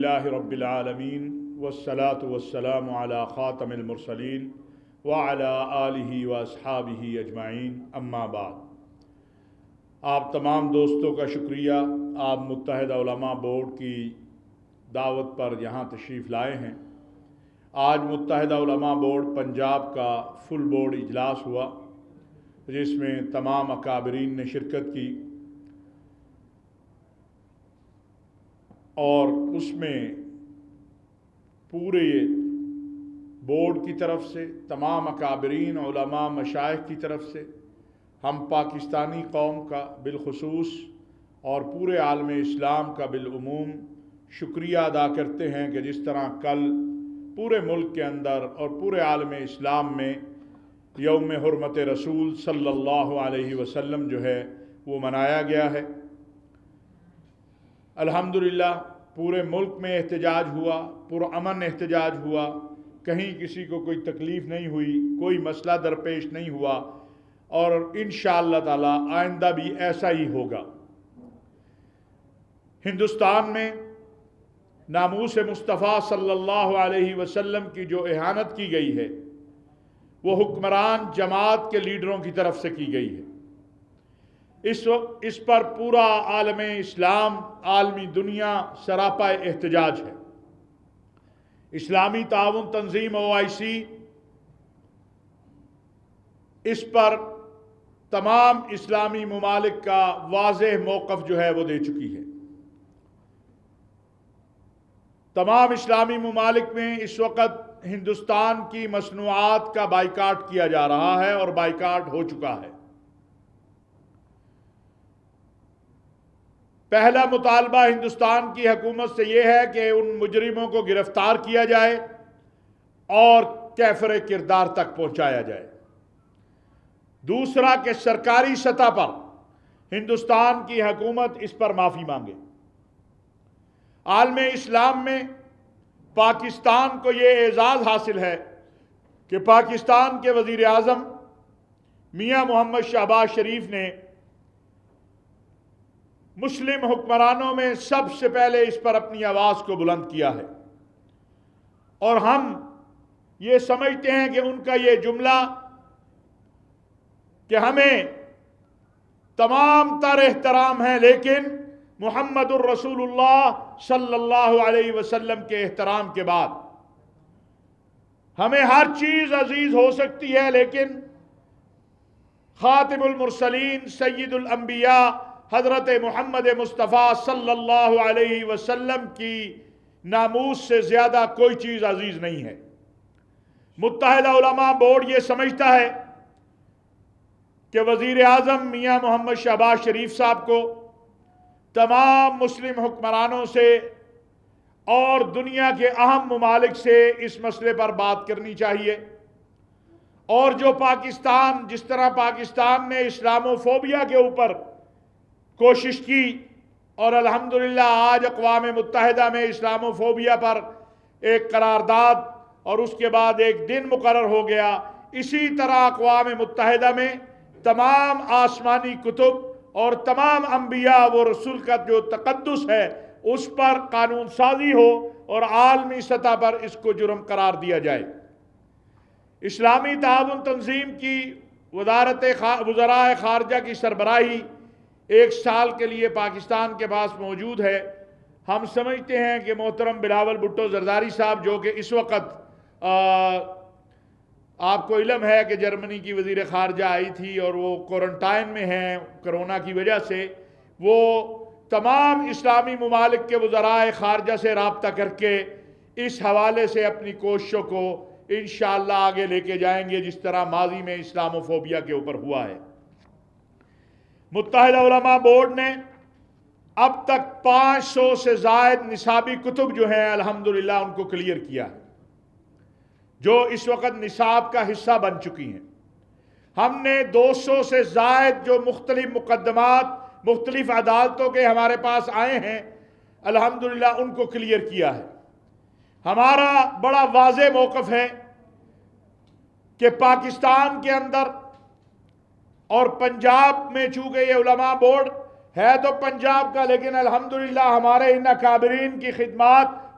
اللہ رب العالمین والصلاة والسلام علی خاتم المرسلین وعلی آلہ واصحابہ اجمعین، اما بعد۔ آپ تمام دوستوں کا شکریہ، آپ متحدہ علماء بورڈ کی دعوت پر یہاں تشریف لائے ہیں۔ آج متحدہ علماء بورڈ پنجاب کا فل بورڈ اجلاس ہوا، جس میں تمام اکابرین نے شرکت کی، اور اس میں پورے بورڈ کی طرف سے، تمام اکابرین علماء مشائخ کی طرف سے، ہم پاکستانی قوم کا بالخصوص اور پورے عالم اسلام کا بالعموم شکریہ ادا کرتے ہیں کہ جس طرح کل پورے ملک کے اندر اور پورے عالم اسلام میں یوم حرمت رسول صلی اللہ علیہ وسلم جو ہے وہ منایا گیا ہے۔ الحمدللہ پورے ملک میں احتجاج ہوا، پرامن احتجاج ہوا، کہیں کسی کو کوئی تکلیف نہیں ہوئی، کوئی مسئلہ درپیش نہیں ہوا، اور انشاءاللہ تعالی آئندہ بھی ایسا ہی ہوگا۔ ہندوستان میں ناموس مصطفیٰ صلی اللہ علیہ وسلم کی جو اہانت کی گئی ہے وہ حکمران جماعت کے لیڈروں کی طرف سے کی گئی ہے۔ اس پر پورا عالم اسلام، عالمی دنیا سراپا احتجاج ہے۔ اسلامی تعاون تنظیم OIC اس پر تمام اسلامی ممالک کا واضح موقف جو ہے وہ دے چکی ہے۔ تمام اسلامی ممالک میں اس وقت ہندوستان کی مصنوعات کا بائیکاٹ کیا جا رہا ہے اور بائیکاٹ ہو چکا ہے۔ پہلا مطالبہ ہندوستان کی حکومت سے یہ ہے کہ ان مجرموں کو گرفتار کیا جائے اور کیفر کردار تک پہنچایا جائے۔ دوسرا کہ سرکاری سطح پر ہندوستان کی حکومت اس پر معافی مانگے۔ عالم اسلام میں پاکستان کو یہ اعزاز حاصل ہے کہ پاکستان کے وزیر اعظم میاں محمد شہباز شریف نے مسلم حکمرانوں میں سب سے پہلے اس پر اپنی آواز کو بلند کیا ہے، اور ہم یہ سمجھتے ہیں کہ ان کا یہ جملہ کہ ہمیں تمام تر احترام ہے لیکن محمد الرسول اللہ صلی اللہ علیہ وسلم کے احترام کے بعد ہمیں ہر چیز عزیز ہو سکتی ہے، لیکن خاتم المرسلین سید الانبیاء حضرت محمد مصطفیٰ صلی اللہ علیہ وسلم کی ناموس سے زیادہ کوئی چیز عزیز نہیں ہے۔ متحدہ علماء بورڈ یہ سمجھتا ہے کہ وزیر اعظم میاں محمد شہباز شریف صاحب کو تمام مسلم حکمرانوں سے اور دنیا کے اہم ممالک سے اس مسئلے پر بات کرنی چاہیے، اور جو پاکستان، جس طرح پاکستان نے اسلاموفوبیا کے اوپر کوشش کی اور الحمدللہ آج اقوام متحدہ میں اسلاموفوبیا پر ایک قرارداد اور اس کے بعد ایک دن مقرر ہو گیا، اسی طرح اقوام متحدہ میں تمام آسمانی کتب اور تمام انبیاء و رسول کا جو تقدس ہے اس پر قانون سازی ہو اور عالمی سطح پر اس کو جرم قرار دیا جائے۔ اسلامی تعاون تنظیم کی وزراء خارجہ کی سربراہی ایک سال کے لیے پاکستان کے پاس موجود ہے۔ ہم سمجھتے ہیں کہ محترم بلاول بھٹو زرداری صاحب، جو کہ اس وقت آپ کو علم ہے کہ جرمنی کی وزیر خارجہ آئی تھی اور وہ کوارنٹائن میں ہیں کرونا کی وجہ سے، وہ تمام اسلامی ممالک کے وزراء خارجہ سے رابطہ کر کے اس حوالے سے اپنی کوششوں کو انشاءاللہ آگے لے کے جائیں گے، جس طرح ماضی میں اسلاموفوبیا کے اوپر ہوا ہے۔ متحدہ علماء بورڈ نے اب تک 500 سے زائد نصابی کتب جو ہیں الحمدللہ ان کو کلیئر کیا ہے، جو اس وقت نصاب کا حصہ بن چکی ہیں۔ ہم نے 200 سے زائد جو مختلف مقدمات مختلف عدالتوں کے ہمارے پاس آئے ہیں الحمدللہ ان کو کلیئر کیا ہے۔ ہمارا بڑا واضح موقف ہے کہ پاکستان کے اندر اور پنجاب میں، چونکہ یہ علماء بورڈ ہے تو پنجاب کا، لیکن الحمدللہ ہمارے ان اکابرین کی خدمات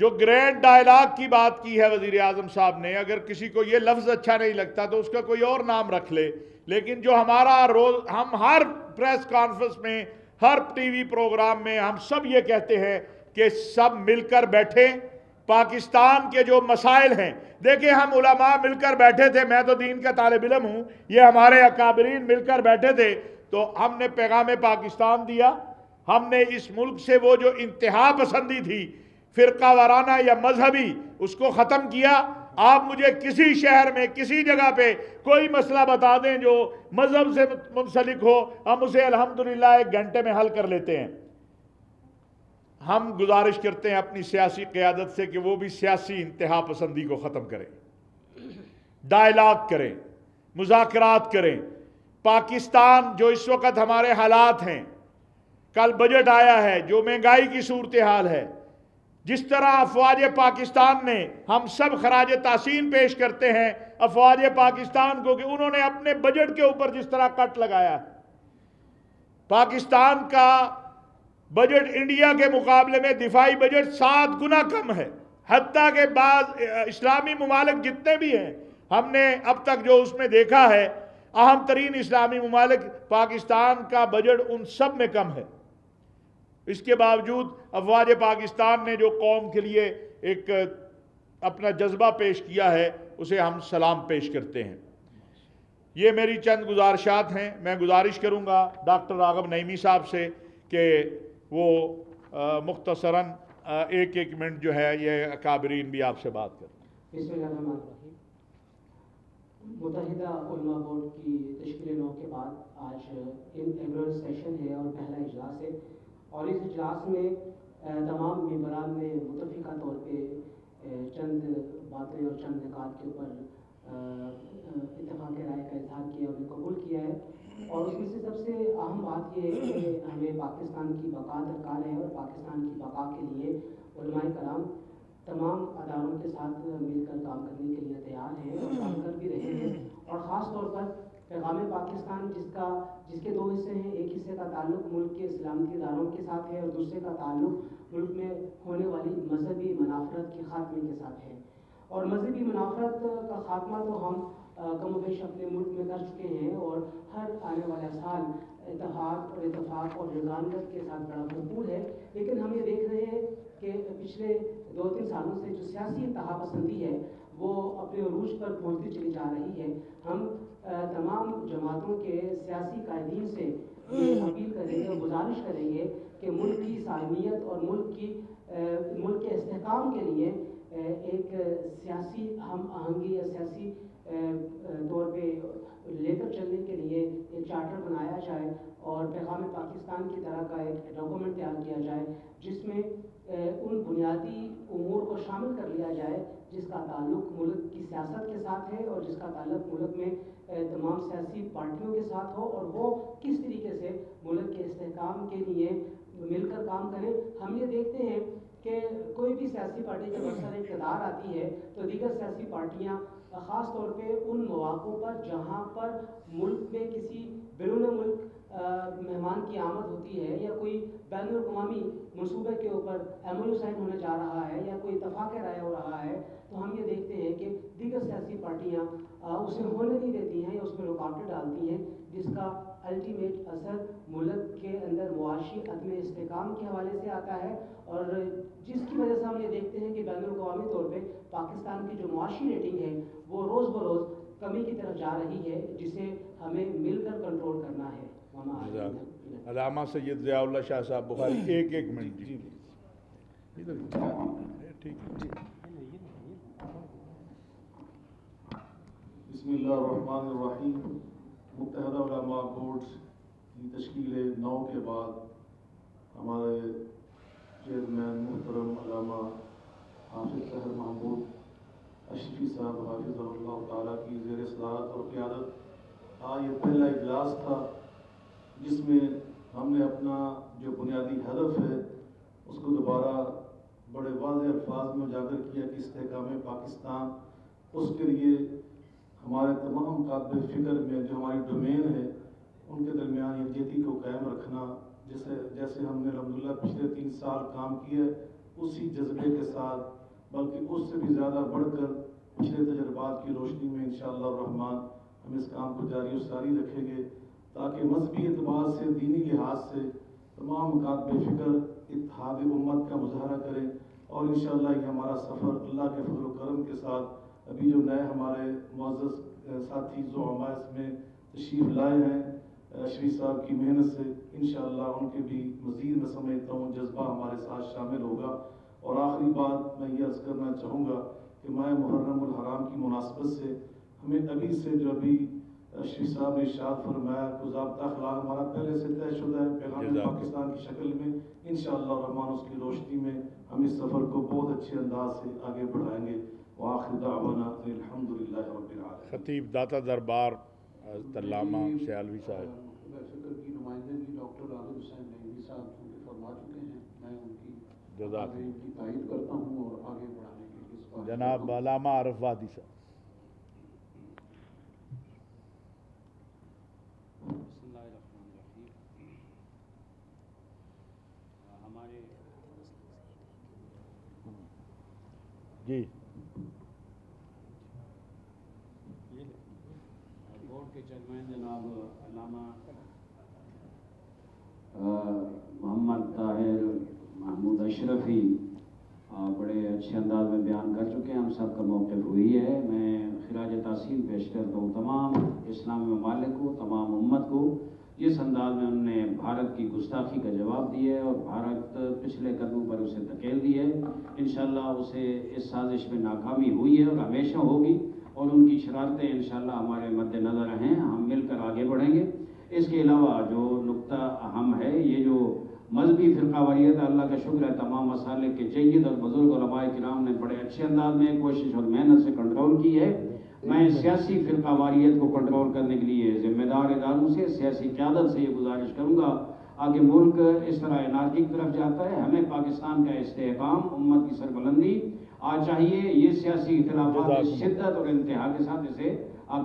جو گرینڈ ڈائلاگ کی بات کی ہے وزیر اعظم صاحب نے، اگر کسی کو یہ لفظ اچھا نہیں لگتا تو اس کا کوئی اور نام رکھ لے، لیکن جو ہمارا ہم ہر پریس کانفرنس میں، ہر ٹی وی پروگرام میں ہم سب یہ کہتے ہیں کہ سب مل کر بیٹھیں، پاکستان کے جو مسائل ہیں، دیکھیں ہم علماء مل کر بیٹھے تھے، میں تو دین کا طالب علم ہوں، یہ ہمارے اکابرین مل کر بیٹھے تھے تو ہم نے پیغام پاکستان دیا، ہم نے اس ملک سے وہ جو انتہا پسندی تھی فرقہ وارانہ یا مذہبی، اس کو ختم کیا۔ آپ مجھے کسی شہر میں کسی جگہ پہ کوئی مسئلہ بتا دیں جو مذہب سے منسلک ہو، ہم اسے الحمدللہ 1 گھنٹے میں حل کر لیتے ہیں۔ ہم گزارش کرتے ہیں اپنی سیاسی قیادت سے کہ وہ بھی سیاسی انتہا پسندی کو ختم کریں، ڈائلاگ کریں، مذاکرات کریں۔ پاکستان جو اس وقت ہمارے حالات ہیں، کل بجٹ آیا ہے، جو مہنگائی کی صورتحال ہے، جس طرح افواج پاکستان نے، ہم سب خراج تحسین پیش کرتے ہیں افواج پاکستان کو کہ انہوں نے اپنے بجٹ کے اوپر جس طرح کٹ لگایا ہے۔ پاکستان کا بجٹ انڈیا کے مقابلے میں دفاعی بجٹ 7 گنا کم ہے، حتیٰ کہ بعض اسلامی ممالک جتنے بھی ہیں، ہم نے اب تک جو اس میں دیکھا ہے، اہم ترین اسلامی ممالک، پاکستان کا بجٹ ان سب میں کم ہے۔ اس کے باوجود افواج پاکستان نے جو قوم کے لیے ایک اپنا جذبہ پیش کیا ہے، اسے ہم سلام پیش کرتے ہیں۔ یہ میری چند گزارشات ہیں۔ میں گزارش کروں گا ڈاکٹر راغب نعیمی صاحب سے کہ وہ مختصراً 1 منٹ جو ہے یہ اکابرین بھی آپ سے بات کریں۔ بسم اللہ الرحمن الرحیم۔ متحدہ علماء بورڈ کی تشکیل 9 کے بعد آج انٹرنل سیشن ہے اور پہلا اجلاس ہے، اور اس اجلاس میں تمام ممبران نے متفقہ طور پہ چند باتیں اور چند نکات کے اوپر اتفاق رائے کا اظہار کیا اور قبول کیا ہے، اور اس میں سے سب سے اہم بات یہ ہے کہ ہمیں پاکستان کی بقا درکار ہے، اور پاکستان کی بقا کے لیے علماء کرام تمام اداروں کے ساتھ مل کر کام کرنے کے لیے تیار ہیں اور کام کر بھی رہے ہیں۔ اور خاص طور پر پیغام پاکستان جس کے 2 حصے ہیں، ایک حصے کا تعلق ملک کے سلامتی اداروں کے ساتھ ہے اور دوسرے کا تعلق ملک میں ہونے والی مذہبی منافرت کے خاتمے کے ساتھ ہے۔ اور مذہبی منافرت کا خاتمہ تو ہم کم و بیش اپنے ملک میں کر چکے ہیں، اور ہر آنے والا سال اتحاد اور اتفاق اور یگانگت کے ساتھ بڑا بھرپور ہے، لیکن ہم یہ دیکھ رہے ہیں کہ پچھلے 2-3 سالوں سے جو سیاسی اتحاد پسندی ہے وہ اپنے عروج پر پہنچتی چلی جا رہی ہے۔ ہم تمام جماعتوں کے سیاسی قائدین سے اپیل کریں گے اور گزارش کریں گے کہ ملک کی سالمیت اور ملک کے استحکام کے لیے ایک سیاسی ہم آہنگی یا سیاسی طور پہ لے کر چلنے کے لیے ایک چارٹر بنایا جائے اور پیغام پاکستان کی طرح کا ایک ڈاکومنٹ تیار کیا جائے، جس میں ان بنیادی امور کو شامل کر لیا جائے جس کا تعلق ملک کی سیاست کے ساتھ ہے اور جس کا تعلق ملک میں تمام سیاسی پارٹیوں کے ساتھ ہو، اور وہ کس طریقے سے ملک کے استحکام کے لیے مل کر کام کریں۔ ہم یہ دیکھتے ہیں کہ کوئی بھی سیاسی پارٹی جب اکثر اقتدار آتی ہے تو دیگر سیاسی پارٹیاں خاص طور پہ ان مواقعوں پر جہاں پر ملک میں کسی بیرون ملک مہمان کی آمد ہوتی ہے یا کوئی بین الاقوامی منصوبے کے اوپر MOU سائن ہونے جا رہا ہے یا کوئی اتفاق رائے ہو رہا ہے، تو ہم یہ دیکھتے ہیں کہ دیگر سیاسی پارٹیاں اسے ہونے نہیں دیتی ہیں یا اس میں رکاوٹیں ڈالتی ہیں، جس کا الٹیمیٹ اثر ملک کے اندر معاشی عدم استحکام کے حوالے سے آتا ہے، اور جس کی وجہ سے ہم یہ دیکھتے ہیں کہ بین الاقوامی طور پہ پاکستان کی جو معاشی ریٹنگ ہے وہ روز بروز کمی کی طرف جا رہی ہے، جسے ہمیں مل کر کنٹرول کرنا ہے۔ علامہ سید ضیاء اللہ شاہ صاحب بخاری 1 منٹ جی بسم اللہ الرحمن الرحیم۔ متحدہ علماء بورڈ کی تشکیل 9 کے بعد ہمارے چیئرمین محترم علامہ حافظ طاہر محمود اشرفی صاحب حافظ اللہ تعالیٰ کی زیر صدارت اور قیادت آج یہ پہلا اجلاس تھا جس میں ہم نے اپنا جو بنیادی ہدف ہے اس کو دوبارہ بڑے واضح الفاظ میں اجاگر کیا کہ استحکام پاکستان، اس کے لیے ہمارے تمام کاتب فکر میں جو ہماری ڈومین ہے ان کے درمیان یکجہتی کو قائم رکھنا، جیسے ہم نے الحمدللہ پچھلے 3 سال کام کیا اسی جذبے کے ساتھ بلکہ اس سے بھی زیادہ بڑھ کر پچھلے تجربات کی روشنی میں انشاءاللہ الرحمن ہم اس کام کو جاری و ساری رکھیں گے، تاکہ مذہبی اعتبار سے، دینی لحاظ سے تمام نکات بے فکر اتحاد امت کا مظاہرہ کریں، اور انشاءاللہ یہ ہمارا سفر اللہ کے فضل و کرم کے ساتھ ابھی جو نئے ہمارے معزز ساتھی زعماء اس میں تشریف لائے ہیں شریف صاحب کی محنت سے، انشاءاللہ ان کے بھی مزید میں سمجھتا ہوں جذبہ ہمارے ساتھ شامل ہوگا۔ اور آخری بات میں یہ عرض کرنا چاہوں گا کہ ماہ محرم الحرام کی مناسبت سے ہمیں ابھی سے جو ابھی شریف صاحب نے ارشاد فرمایا تو ضابطہ اخلاق ہمارا پہلے سے طے شدہ ہے پیغام پاکستان کی شکل میں، انشاءاللہ الرحمن اس کی روشنی میں ہم اس سفر کو بہت اچھے انداز سے آگے بڑھائیں گے۔ وآخر دعوانا الحمدللہ رب العالمین۔ خطیب داتا دربار علامہ سیالوی صاحب۔ فکر کی نمائندگی ڈاکٹر عالم حسین نعیمی صاحب چونکہ فرما چکے ہیں، میں ان کی تائید کرتا ہوں اور آگے بڑھانے کے لیے اس بات جناب علامہ عارف وادی صاحب۔ بسم اللہ الرحمن الرحیم۔ ہمارے جی بورڈ کے چیئرمین جناب علامہ محمد طاہر محمود اشرفی بڑے اچھے انداز میں بیان کر چکے ہیں، ہم سب کا موقف وہی ہے۔ میں خراج تحسین پیش کرتا ہوں تمام اسلامی ممالک کو، تمام امت کو، جس انداز میں انہوں نے بھارت کی گستاخی کا جواب دیا ہے اور بھارت پچھلے قدموں پر اسے دھکیل دی ہے۔ انشاءاللہ اسے اس سازش میں ناکامی ہوئی ہے اور ہمیشہ ہوگی، اور ان کی شرارتیں انشاءاللہ ہمارے مد نظر ہیں، ہم مل کر آگے بڑھیں گے۔ اس کے علاوہ جو نقطہ اہم ہے، یہ جو مذہبی فرقہ واریت، اللہ کا شکر ہے تمام مسالک کے جید اور بزرگ علماء کرام نے بڑے اچھے انداز میں کوشش اور محنت سے کنٹرول کی ہے۔ میں سیاسی فرقہ واریت کو کنٹرول کرنے کے لیے ذمہ دار اداروں سے، سیاسی قیادت سے یہ گزارش کروں گا آگے ملک اس طرح انارکی کی طرف جاتا ہے، ہمیں پاکستان کا استحکام، امت کی سربلندی آج چاہیے، یہ سیاسی اختلافات شدت اور انتہا کے ساتھ اسے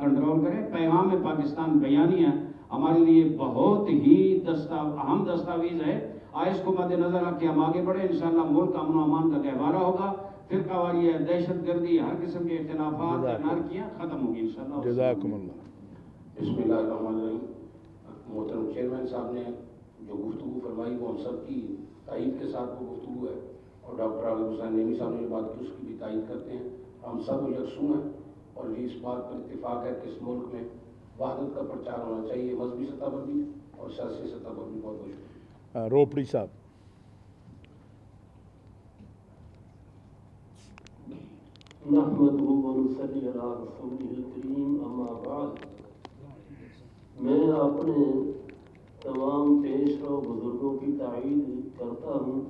کنٹرول کریں۔ پیغام پاکستان بیانیہ ہمارے لیے بہت ہی اہم دستاویز ہے، اس کو مد نظر رکھ کے ہم آگے بڑھیں، انشاءاللہ ملک امن و امان کا گہوارہ ہوگا، فرقہ واریت، دہشت گردی، ہر قسم کے اختلافات، انارکیاں ختم ہوگی انشاءاللہ۔ جزاکم اللہ۔ بسم اللہ الرحمن الرحیم۔ محترم چیئرمین صاحب نے جو گفتگو فرمائی وہ ہم سب کی تائید کے ساتھ وہ گفتگو ہے، اور ڈاکٹر عالم حسین نعیمی صاحب نے جو بات کی اس کی بھی تائید کرتے ہیں۔ ہم سب یکسوں ہیں اور یہ اس بات پر اتفاق ہے کہ اس ملک میں وحدت کا پرچار ہونا چاہیے، مذہبی سطح پر بھی اور سیاسی سطح پر بھی۔ بہت بہت شکریہ۔ روپڑی صاحب۔ نحمدہ ونصلی علی رسولہ الکریم، اما بعد۔ میں اپنے تمام پیش رو بزرگوں کی تائید کرتا ہوں،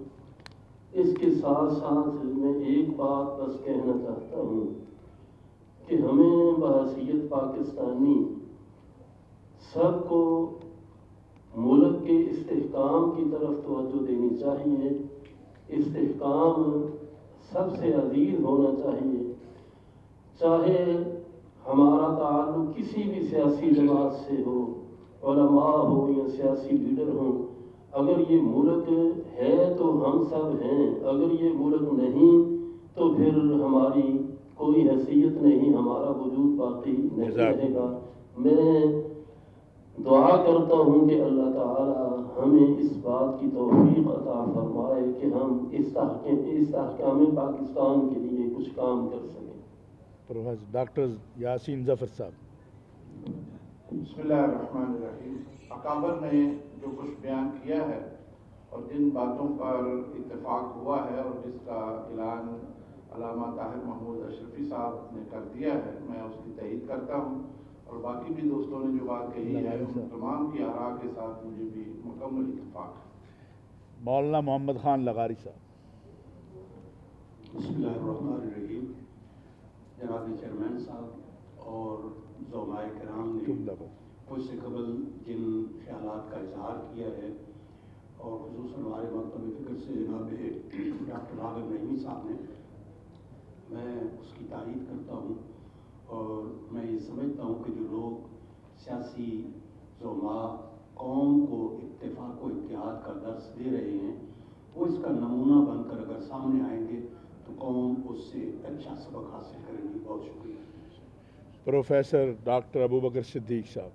اس کے ساتھ ساتھ میں ایک بات بس کہنا چاہتا ہوں کہ ہمیں بحیثیت پاکستانی سب کو ملک کے استحکام کی طرف توجہ دینی چاہیے۔ استحکام سب سے عزیز ہونا چاہیے، چاہے ہمارا تعلق کسی بھی سیاسی جماعت سے ہو، علماء ہو یا سیاسی لیڈر ہوں۔ اگر یہ ملک ہے تو ہم سب ہیں، اگر یہ ملک نہیں تو پھر ہماری کوئی حیثیت نہیں، ہمارا وجود باقی نہیں رہے گا۔ میں دعا کرتا ہوں کہ اللہ تعالی ہمیں اس بات کی توفیق عطا فرمائے کہ ہم استحکام پاکستان کے لیے کچھ کام کر سکیں۔ پروفیسر ڈاکٹر یاسین ظفر صاحب۔ بسم اللہ الرحمن الرحیم۔ اکابر نے جو کچھ بیان کیا ہے اور جن باتوں پر اتفاق ہوا ہے اور جس کا اعلان علامہ طاہر محمود اشرفی صاحب نے کر دیا ہے، میں اس کی تائید کرتا ہوں، اور باقی بھی دوستوں نے جو بات کہی ہے ان تمام کی آراء کے ساتھ مجھے بھی مکمل اتفاق ہے۔ مولانا محمد خان لغاری صاحب۔ بسم اللہ الرحمن الرحیم۔ جناب چیئرمین صاحب اور زعماء کرام نے مجھ سے قبل جن خیالات کا اظہار کیا ہے، اور خصوصاً ہمارے مکتب فکر سے جناب ڈاکٹر عالم نعیمی صاحب نے، میں اس کی تائید کرتا ہوں، اور میں یہ سمجھتا ہوں کہ جو لوگ سیاسی زعماء قوم کو اتفاق و اتحاد کا درس دے رہے ہیں، وہ اس کا نمونہ بن کر اگر سامنے آئیں گے تو قوم اس سے اچھا سبق حاصل کرے گی. بہت شکریہ. پروفیسر ڈاکٹر ابو بکر صدیق صاحب.